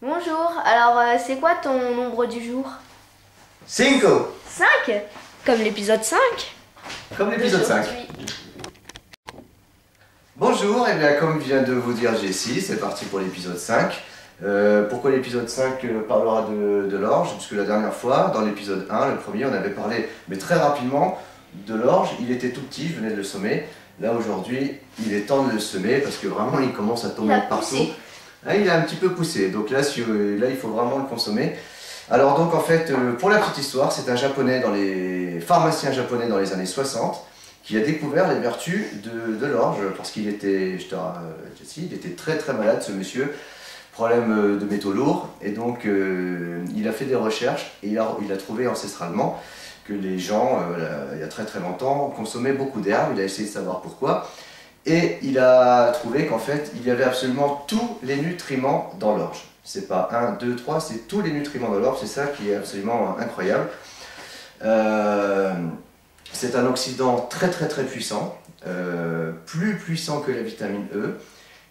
Bonjour, alors c'est quoi ton nombre du jour? 5 5? Comme l'épisode 5? comme l'épisode 5. Bonjour, et bien comme vient de vous dire Jessie, c'est parti pour l'épisode 5. Pourquoi l'épisode 5 parlera de l'orge? Parce que la dernière fois, dans l'épisode 1, le premier, on avait parlé, mais très rapidement, de l'orge. Il était tout petit, je venais de le semer. Là aujourd'hui, il est temps de le semer parce que vraiment il commence à tomber partout. Ah, il a un petit peu poussé, donc là, il faut vraiment le consommer. Alors donc en fait, pour la petite histoire, c'est un japonais pharmacien japonais dans les années 60 qui a découvert les vertus de l'orge parce qu'il était, il était très très malade ce monsieur, problème de métaux lourds, et donc il a fait des recherches et il a trouvé ancestralement que les gens, il y a très très longtemps, consommaient beaucoup d'herbes. Il a essayé de savoir pourquoi. Et il a trouvé qu'en fait, il y avait absolument tous les nutriments dans l'orge. C'est pas 1, 2, 3, c'est tous les nutriments dans l'orge, c'est ça qui est absolument incroyable. C'est un oxydant très très très puissant, plus puissant que la vitamine E.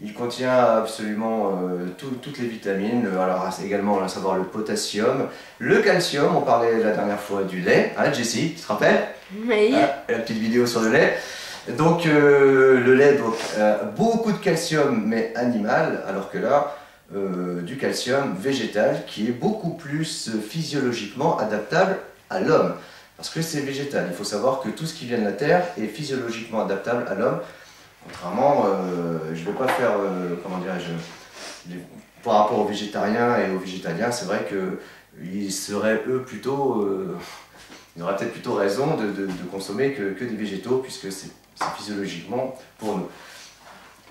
Il contient absolument toutes les vitamines, alors également à savoir le potassium, le calcium. On parlait la dernière fois du lait, hein, Jessie, tu te rappelles? Oui. La petite vidéo sur le lait. Donc le lait, donc, beaucoup de calcium mais animal, alors que là, du calcium végétal qui est beaucoup plus physiologiquement adaptable à l'homme. Parce que c'est végétal. Il faut savoir que tout ce qui vient de la terre est physiologiquement adaptable à l'homme. Contrairement, je ne vais pas faire, comment dirais-je, par rapport aux végétariens et aux végétaliens, c'est vrai qu'ils seraient eux plutôt, ils auraient peut-être plutôt raison de consommer que des végétaux, puisque c'est physiologiquement pour nous.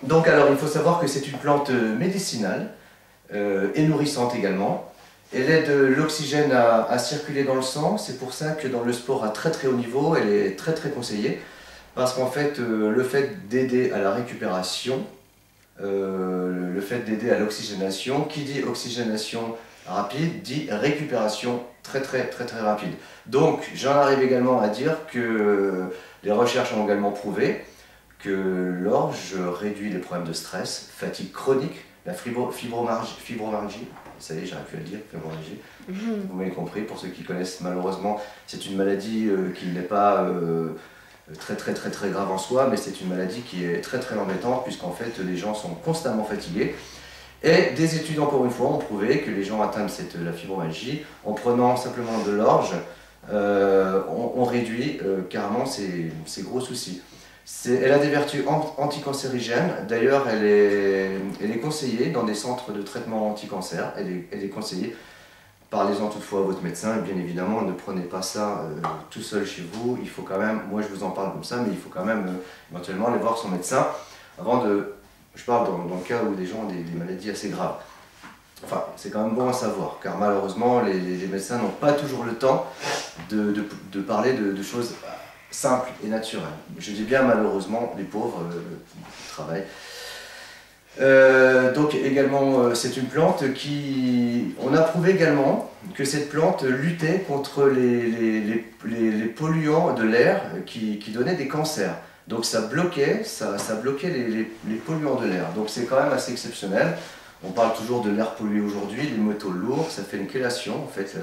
Donc alors, il faut savoir que c'est une plante médicinale et nourrissante également. Elle aide l'oxygène à circuler dans le sang, c'est pour ça que dans le sport à très très haut niveau, elle est très très conseillée. Parce qu'en fait, le fait d'aider à la récupération, le fait d'aider à l'oxygénation, qui dit oxygénation rapide, dit récupération très très très très rapide. Donc, j'en arrive également à dire que les recherches ont également prouvé que l'orge réduit les problèmes de stress, fatigue chronique, la fibromyalgie, ça y est, j'arrive plus à le dire, fibromyalgie, vous m'avez compris, pour ceux qui connaissent malheureusement, c'est une maladie qui n'est pas très très très très grave en soi, mais c'est une maladie qui est très très embêtante puisqu'en fait les gens sont constamment fatigués. Et des études encore une fois ont prouvé que les gens atteints de la fibromyalgie, en prenant simplement de l'orge, on réduit carrément ces gros soucis. Elle a des vertus anticancérigènes, d'ailleurs elle est conseillée dans des centres de traitement anti-cancer, elle est conseillée. Parlez-en toutefois à votre médecin, et bien évidemment, ne prenez pas ça tout seul chez vous. Il faut quand même, moi je vous en parle comme ça, mais il faut quand même éventuellement aller voir son médecin avant de... Je parle dans le cas où les gens ont des maladies assez graves. Enfin, c'est quand même bon à savoir, car malheureusement, les médecins n'ont pas toujours le temps de parler de choses simples et naturelles. Je dis bien malheureusement, les pauvres qui travaillent. Donc également c'est une plante qui... On a prouvé également que cette plante luttait contre les polluants de l'air qui donnaient des cancers. Donc ça bloquait les polluants de l'air. Donc c'est quand même assez exceptionnel. On parle toujours de l'air pollué aujourd'hui, les métaux lourds, ça fait une chélation en fait,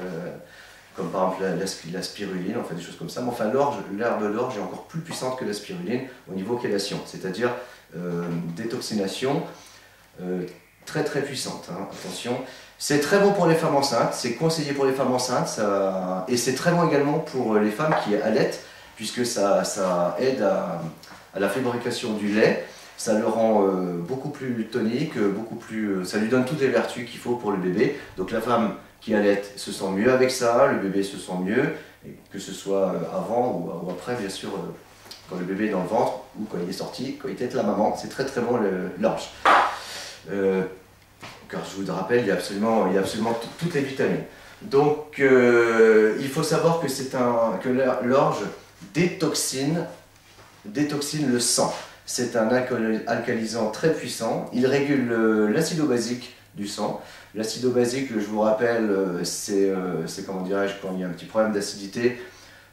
comme par exemple la spiruline, on fait des choses comme ça. Mais enfin l'herbe de l'orge est encore plus puissante que la spiruline au niveau chélation, c'est-à-dire détoxination très très puissante, hein, attention. C'est très bon pour les femmes enceintes, c'est conseillé pour les femmes enceintes, et c'est très bon également pour les femmes qui allaitent, puisque ça aide à la fabrication du lait, ça le rend beaucoup plus tonique, ça lui donne toutes les vertus qu'il faut pour le bébé. Donc la femme qui allaite se sent mieux avec ça, le bébé se sent mieux, et que ce soit avant ou après, bien sûr, quand le bébé est dans le ventre, ou quand il est sorti, quand il tète la maman, c'est très très bon l'orge. Car je vous le rappelle, il y a absolument toutes les vitamines. Donc il faut savoir que l'orge détoxine le sang. C'est un alcalisant très puissant. Il régule l'acido-basique du sang. L'acido-basique, je vous rappelle, c'est comment dirais-je, quand il y a un petit problème d'acidité,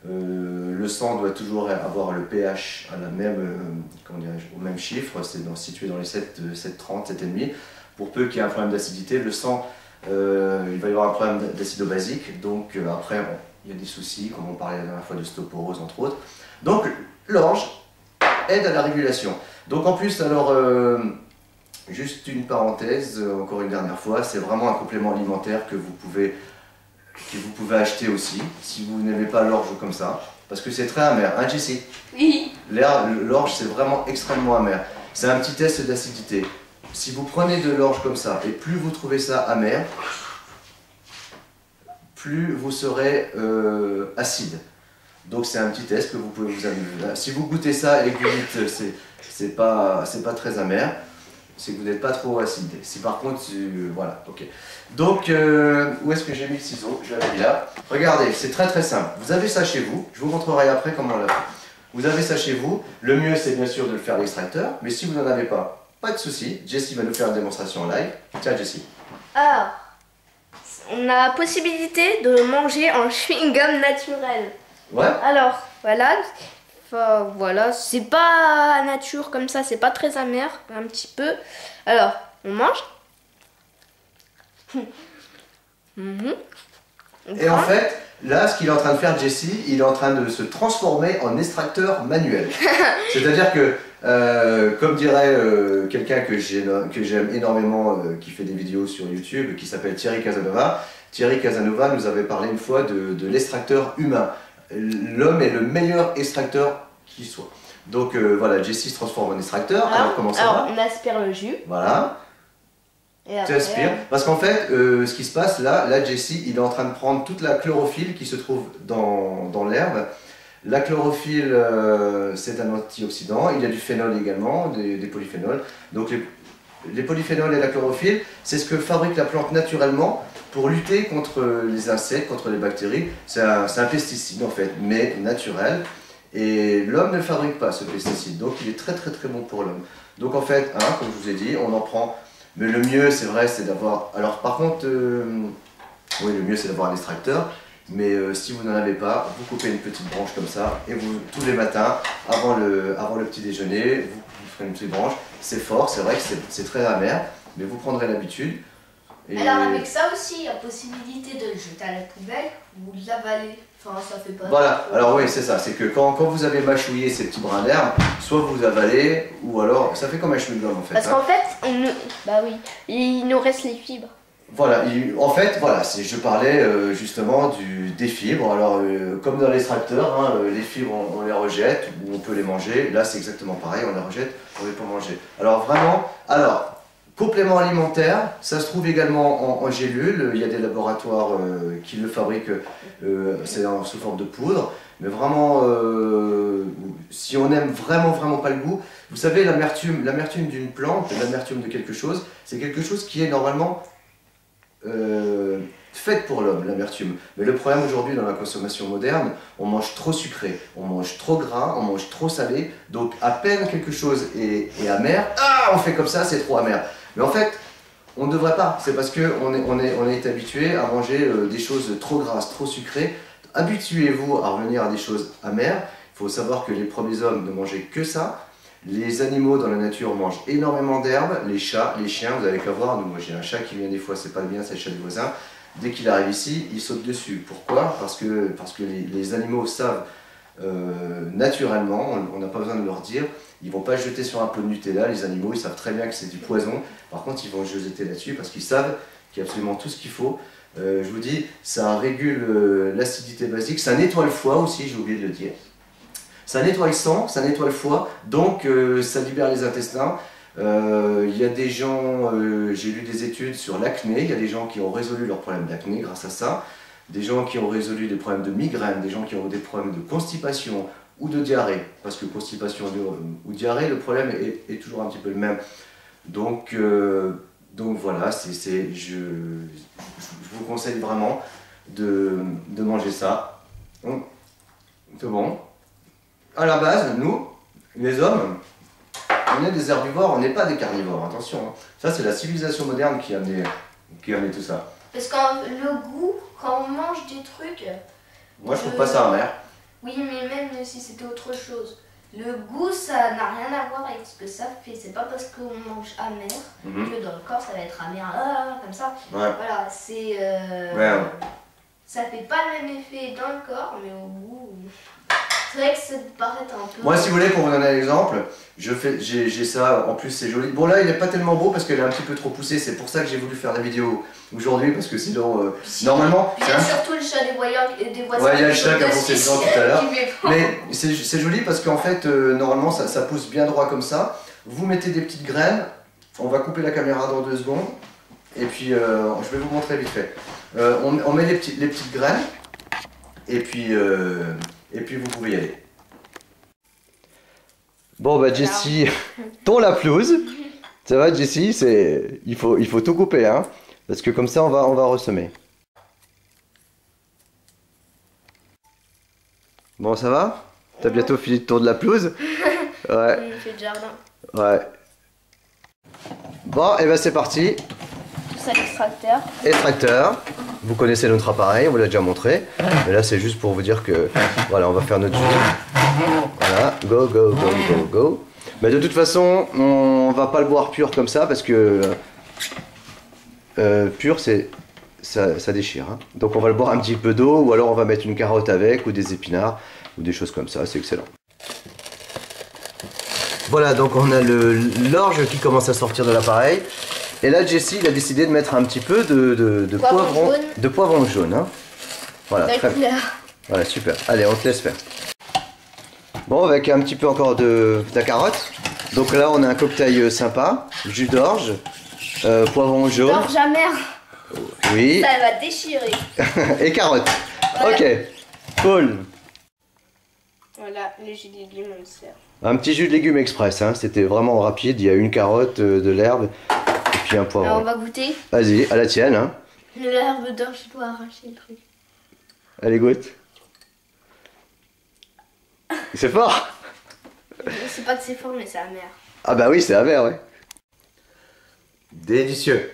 le sang doit toujours avoir le pH à au même chiffre, c'est situé dans les 7,30, 7,5. Pour peu qu'il y ait un problème d'acidité, le sang il va y avoir un problème d'acido-basique, donc après il y a des soucis, comme on parlait la dernière fois de stéoporose entre autres. Donc l'orge aide à la régulation. Donc en plus, alors, juste une parenthèse, encore une dernière fois, c'est vraiment un complément alimentaire que vous pouvez acheter aussi, si vous n'aimez pas l'orge comme ça, parce que c'est très amer, hein Jessie? Oui. L'orge c'est vraiment extrêmement amer. C'est un petit test d'acidité. Si vous prenez de l'orge comme ça, et plus vous trouvez ça amer, plus vous serez acide. Donc c'est un petit test que vous pouvez vous amuser. Si vous goûtez ça et que vous dites c'est pas très amer, c'est que vous n'êtes pas trop acide. Si par contre, voilà, ok. Donc, où est-ce que j'ai mis le ciseau? Je l'avais mis là. Regardez, c'est très très simple. Vous avez ça chez vous, je vous montrerai après comment on l'a fait. Vous avez ça chez vous, le mieux c'est bien sûr de le faire à l'extracteur, mais si vous n'en avez pas, pas de souci. Jessie va nous faire une démonstration en live. Tiens Jessie. Alors, on a la possibilité de manger en chewing-gum naturel. Ouais. Alors, voilà. Enfin, voilà, c'est pas nature comme ça, c'est pas très amer, un petit peu. Alors, on mange. Et en fait, là, ce qu'il est en train de faire, Jessie, il est en train de se transformer en extracteur manuel. C'est-à-dire que, comme dirait quelqu'un que j'aime énormément, qui fait des vidéos sur YouTube, qui s'appelle Thierry Casanova. Thierry Casanova nous avait parlé une fois de l'extracteur humain. L'homme est le meilleur extracteur qui soit. Donc voilà, Jessie se transforme en extracteur. Alors comment ça va? On aspire le jus. Voilà. Et après, Tu aspires. Parce qu'en fait, ce qui se passe là, Jessie, il est en train de prendre toute la chlorophylle qui se trouve dans l'herbe. La chlorophylle, c'est un antioxydant. Il y a du phénol également, des polyphénols. Donc les polyphénols et la chlorophylle, c'est ce que fabrique la plante naturellement pour lutter contre les insectes, contre les bactéries. C'est un pesticide en fait, mais naturel. Et l'homme ne fabrique pas ce pesticide, donc il est très très très bon pour l'homme. Donc en fait, hein, comme je vous ai dit, on en prend. Mais le mieux, c'est vrai, c'est d'avoir... Alors par contre, oui, le mieux c'est d'avoir un extracteur. Mais si vous n'en avez pas, vous coupez une petite branche comme ça. Et vous, tous les matins, avant le petit déjeuner, vous ferez une petite branche. C'est fort, c'est vrai que c'est très amer, mais vous prendrez l'habitude. Et... Alors avec ça aussi, il y a possibilité de le jeter à la poubelle ou de l'avaler. Enfin, ça fait pas... Voilà, alors oui, c'est ça. C'est que quand vous avez mâchouillé ces petits brins d'herbe, soit vous avalez, ou alors... Ça fait comme un chewing-gum en fait. Parce qu'en fait, bah oui, il nous reste les fibres. Voilà, en fait, voilà, je parlais justement des fibres. Alors, comme dans l'extracteur, hein, les fibres, on les rejette, ou on peut les manger. Là, c'est exactement pareil, on les rejette, on les peut manger. Alors, vraiment, complément alimentaire, ça se trouve également en gélules. Il y a des laboratoires qui le fabriquent, c'est sous forme de poudre. Mais vraiment, si on n'aime vraiment pas le goût, vous savez, l'amertume d'une plante, l'amertume de quelque chose, c'est quelque chose qui est normalement faite pour l'homme, l'amertume. Mais le problème aujourd'hui dans la consommation moderne, on mange trop sucré, on mange trop gras, on mange trop salé, donc à peine quelque chose est amer, on fait comme ça, c'est trop amer. Mais en fait, on ne devrait pas, c'est parce qu'on est habitué à manger des choses trop grasses, trop sucrées. Habituez-vous à revenir à des choses amères. Il faut savoir que les premiers hommes ne mangeaient que ça. Les animaux dans la nature mangent énormément d'herbes, les chats, les chiens, vous avez qu'à voir, moi j'ai un chat qui vient des fois, c'est pas le mien, c'est le chat du voisin, dès qu'il arrive ici, il saute dessus. Pourquoi? Parce que les animaux savent naturellement, on n'a pas besoin de leur dire, ils vont pas se jeter sur un pot de Nutella, les animaux ils savent très bien que c'est du poison, par contre ils vont se jeter là-dessus parce qu'ils savent qu'il y a absolument tout ce qu'il faut. Je vous dis, ça régule l'acidité basique, ça nettoie le foie aussi, j'ai oublié de le dire. Ça nettoie le sang, ça nettoie le foie, donc ça libère les intestins. Il y a des gens, j'ai lu des études sur l'acné, il y a des gens qui ont résolu leurs problèmes d'acné grâce à ça, des gens qui ont résolu des problèmes de migraine, des gens qui ont des problèmes de constipation ou de diarrhée, parce que constipation ou diarrhée, le problème est toujours un petit peu le même. Donc voilà, je vous conseille vraiment de manger ça. C'est bon. À la base, nous, les hommes, on est des herbivores, on n'est pas des carnivores, attention. Hein. Ça, c'est la civilisation moderne qui a amené tout ça. Parce que le goût, quand on mange des trucs... Moi, je trouve pas ça amer. Oui, mais même si c'était autre chose. Le goût, ça n'a rien à voir avec ce que ça fait. C'est pas parce qu'on mange amer que dans le corps ça va être amer, comme ça. Ouais. Voilà, c'est. Ouais. Ça fait pas le même effet dans le corps, mais au goût. C'est vrai que ça peut paraître un peu. Moi, si vous voulez, pour vous donner un exemple, j'ai ça, en plus c'est joli. Bon, là, il n'est pas tellement beau parce qu'elle est un petit peu trop poussée. C'est pour ça que j'ai voulu faire la vidéo aujourd'hui parce que sinon, normalement. Il y a surtout le chat des voisins. Ouais, il y a le chat qui a poussé dedans tout à l'heure. Mais Mais c'est joli parce qu'en fait, normalement, ça pousse bien droit comme ça. Vous mettez des petites graines. On va couper la caméra dans 2 secondes. Et puis, je vais vous montrer vite fait. On met les petites graines. Et puis vous pouvez y aller. Bon bah Jessie, ton la pelouse. Ça va Jessie, il faut tout couper hein, parce que comme ça on va ressemer. Bon ça va? T'as bientôt fini le tour de la pelouse? Ouais. il fait le jardin. Ouais. Bon et ben c'est parti. Tout ça l'extracteur. Extracteur. Vous connaissez notre appareil, on vous l'a déjà montré. Mais là c'est juste pour vous dire que voilà, on va faire notre jus. Voilà, go, go, go, go, go. Mais de toute façon, on va pas le boire pur comme ça parce que pur ça déchire. Hein. Donc on va le boire un petit peu d'eau ou alors on va mettre une carotte avec ou des épinards ou des choses comme ça, c'est excellent. Voilà, donc on a l'orge qui commence à sortir de l'appareil. Et là, Jessie, il a décidé de mettre un petit peu de poivron jaune. Hein. Voilà, très bien. Voilà, super. Allez, on te laisse faire. Bon, avec un petit peu encore de ta carotte. Donc là, on a un cocktail sympa. Jus d'orge, poivron jaune. D'orge amère. Oui. Ça va déchirer. Et carotte. Voilà. Ok, cool. Voilà, le jus de légumes, on le sert. Un petit jus de légumes express. Hein. C'était vraiment rapide. Il y a une carotte, de l'herbe. Et puis un poivron. Alors on va goûter. Vas-y, à la tienne. Hein. L'herbe d'orge, je dois arracher le truc. Allez, goûte. C'est fort. C'est pas que c'est fort, mais c'est amer. Ah bah oui, c'est amer, ouais. Délicieux.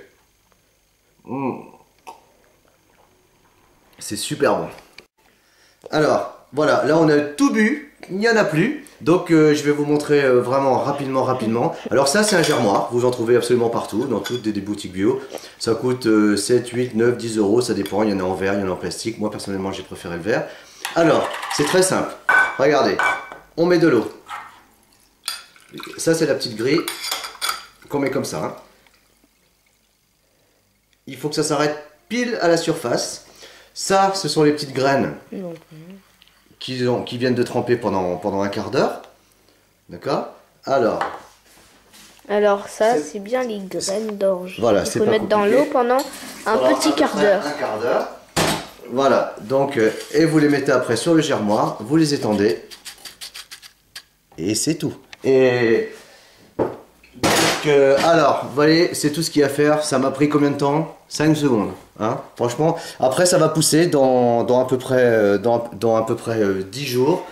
Mmh. C'est super bon. Alors, voilà, là on a tout bu. Il n'y en a plus. Donc je vais vous montrer vraiment rapidement. Alors ça c'est un germoir, vous en trouvez absolument partout, dans toutes des boutiques bio. Ça coûte 7, 8, 9, 10 euros, ça dépend, il y en a en verre, il y en a en plastique. Moi personnellement j'ai préféré le verre. Alors, c'est très simple. Regardez, on met de l'eau. Ça c'est la petite grille qu'on met comme ça. Hein. Il faut que ça s'arrête pile à la surface. Ça, ce sont les petites graines qui viennent de tremper pendant un quart d'heure. D'accord? Alors ça, c'est bien les graines d'orge. Voilà, il faut mettre dans l'eau pendant un petit quart d'heure. Un quart d'heure. Voilà, donc, et vous les mettez après sur le germoir, vous les étendez. Et c'est tout. Et donc, alors, vous voyez, c'est tout ce qu'il y a à faire. Ça m'a pris combien de temps? 5 secondes. Hein, franchement, après ça va pousser dans à peu près 10 jours.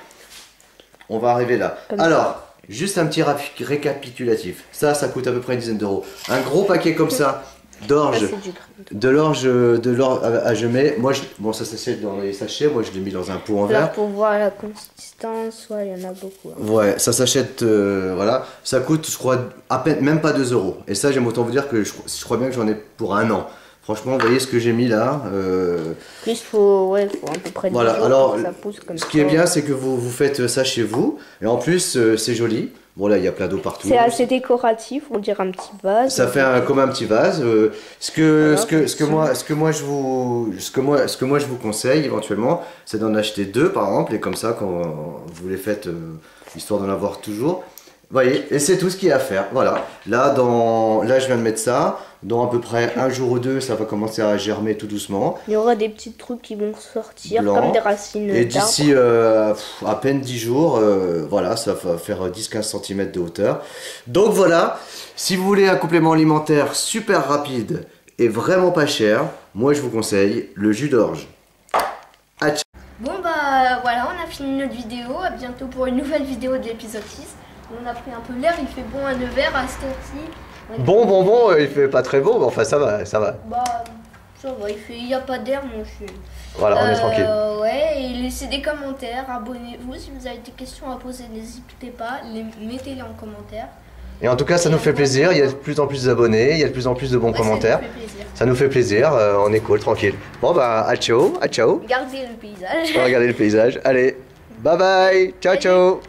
On va arriver là. Alors, juste un petit récapitulatif. Ça coûte à peu près une dizaine d'euros. Un gros paquet comme ça d'orge, de l'orge à gemer. Moi, bon, ça s'achète dans les sachets. Moi, je l'ai mis dans un pot en verre. Pour voir la consistance, ouais, il y en a beaucoup. Hein. Ouais, ça s'achète, voilà. Ça coûte, je crois, à peine, même pas 2 euros. Et ça, j'aime autant vous dire que je crois bien que j'en ai pour 1 an. Franchement, vous voyez ce que j'ai mis là. Plus faut à peu près 10 voilà, jours alors, pour que ça pousse comme ce qui est bien, c'est que vous faites ça chez vous. Et en plus, c'est joli. Bon, là, il y a plein d'eau partout. C'est assez décoratif, on dirait un petit vase. Ça fait comme un petit vase. Ce que moi je vous conseille éventuellement, c'est d'en acheter 2 par exemple. Et comme ça, quand vous les faites, histoire d'en avoir toujours. Vous voyez, et c'est tout ce qu'il y a à faire. Voilà. Là, je viens de mettre ça. Dans à peu près 1 jour ou 2, ça va commencer à germer tout doucement. Il y aura des petits trucs qui vont sortir, blanc, comme des racines d'arbre. Et d'ici à peine 10 jours, voilà, ça va faire 10-15 cm de hauteur. Donc voilà, si vous voulez un complément alimentaire super rapide et vraiment pas cher, moi je vous conseille le jus d'orge. Bon bah voilà, on a fini notre vidéo. À bientôt pour une nouvelle vidéo de l'épisode 6. On a pris un peu l'air, il fait bon à Nevers à cette heure-ci. Bon, il fait pas très beau, mais enfin ça va. Bah, Ça va, il n'y a pas d'air, mon chien. Voilà, on est tranquille. Ouais, et laissez des commentaires, abonnez-vous. Si vous avez des questions à poser, n'hésitez pas, mettez-les en commentaire. Et en tout cas, ça nous fait plaisir. Il y a de plus en plus d'abonnés, il y a de plus en plus de bons commentaires. Ça nous fait plaisir. On est cool, tranquille. Bon, bah, à ciao, à ciao. Regardez le paysage. On va regarder le paysage. Allez, bye bye. Ciao, ciao.